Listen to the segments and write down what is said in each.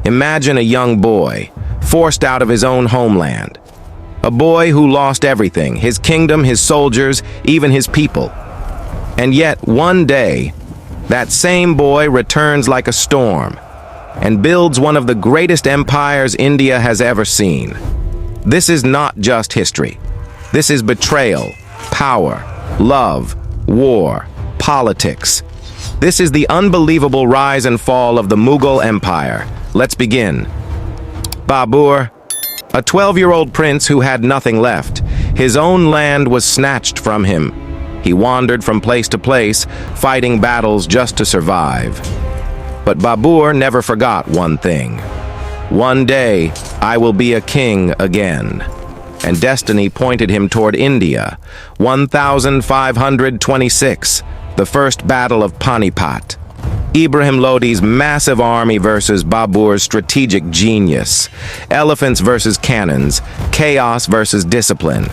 Imagine a young boy, forced out of his own homeland. A boy who lost everything, his kingdom, his soldiers, even his people. And yet, one day, that same boy returns like a storm and builds one of the greatest empires India has ever seen. This is not just history. This is betrayal, power, love, war, politics. This is the unbelievable rise and fall of the Mughal Empire. Let's begin. Babur, a 12-year-old prince who had nothing left. His own land was snatched from him. He wandered from place to place, fighting battles just to survive. But Babur never forgot one thing. One day, I will be a king again. And destiny pointed him toward India. 1526, the first battle of Panipat. Ibrahim Lodi's massive army versus Babur's strategic genius. Elephants versus cannons, chaos versus discipline.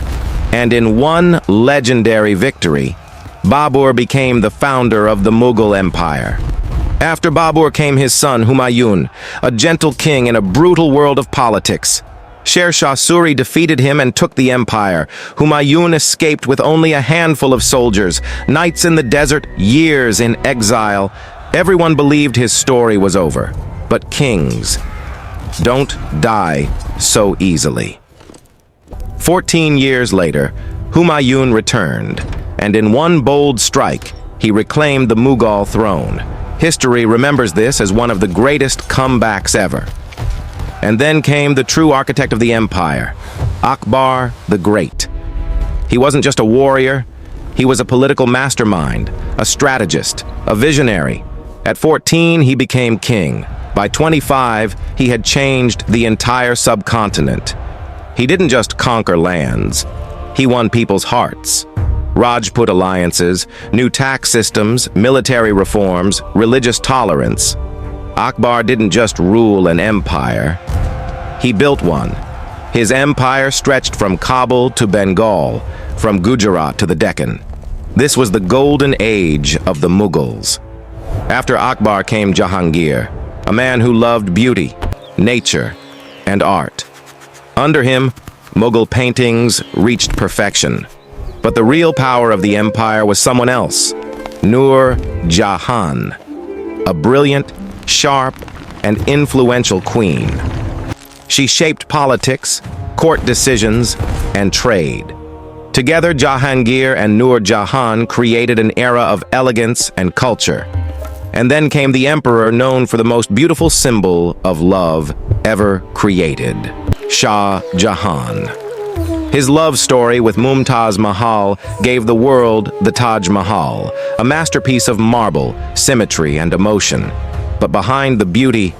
And in one legendary victory, Babur became the founder of the Mughal Empire. After Babur came his son Humayun, a gentle king in a brutal world of politics. Sher Shah Suri defeated him and took the empire. Humayun escaped with only a handful of soldiers, nights in the desert, years in exile. Everyone believed his story was over. But kings don't die so easily. 14 years later, Humayun returned, and in one bold strike, he reclaimed the Mughal throne. History remembers this as one of the greatest comebacks ever. And then came the true architect of the empire, Akbar the Great. He wasn't just a warrior, he was a political mastermind, a strategist, a visionary. At 14, he became king. By 25, he had changed the entire subcontinent. He didn't just conquer lands, he won people's hearts. Rajput alliances, new tax systems, military reforms, religious tolerance. Akbar didn't just rule an empire, he built one. His empire stretched from Kabul to Bengal, from Gujarat to the Deccan. This was the golden age of the Mughals. After Akbar came Jahangir, a man who loved beauty, nature, and art. Under him, Mughal paintings reached perfection. But the real power of the empire was someone else, Nur Jahan, a brilliant, sharp, and influential queen. She shaped politics, court decisions, and trade. Together, Jahangir and Nur Jahan created an era of elegance and culture. And then came the emperor known for the most beautiful symbol of love ever created, Shah Jahan. His love story with Mumtaz Mahal gave the world the Taj Mahal, a masterpiece of marble, symmetry, and emotion. But behind the beauty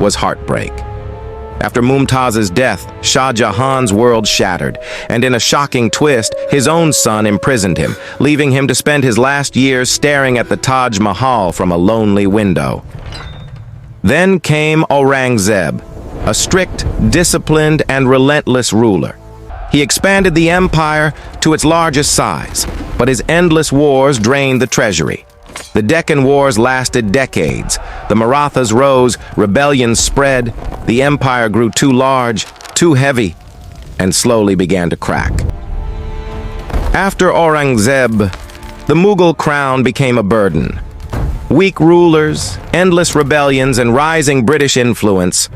was heartbreak. After Mumtaz's death, Shah Jahan's world shattered, and in a shocking twist, his own son imprisoned him, leaving him to spend his last years staring at the Taj Mahal from a lonely window. Then came Aurangzeb, a strict, disciplined, and relentless ruler. He expanded the empire to its largest size, but his endless wars drained the treasury. The Deccan Wars lasted decades. The Marathas rose, rebellions spread, the empire grew too large, too heavy, and slowly began to crack. After Aurangzeb, the Mughal crown became a burden. Weak rulers, endless rebellions, and rising British influence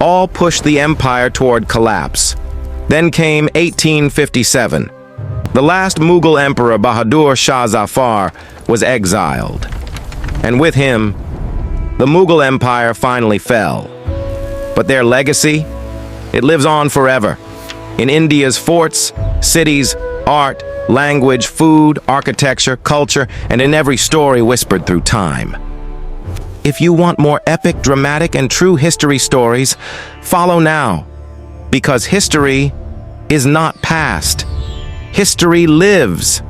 all pushed the empire toward collapse. Then came 1857. The last Mughal emperor, Bahadur Shah Zafar, was exiled. And with him, the Mughal Empire finally fell. But their legacy, it lives on forever. In India's forts, cities, art, language, food, architecture, culture, and in every story whispered through time. If you want more epic, dramatic, and true history stories, follow now. Because history is not past. History lives.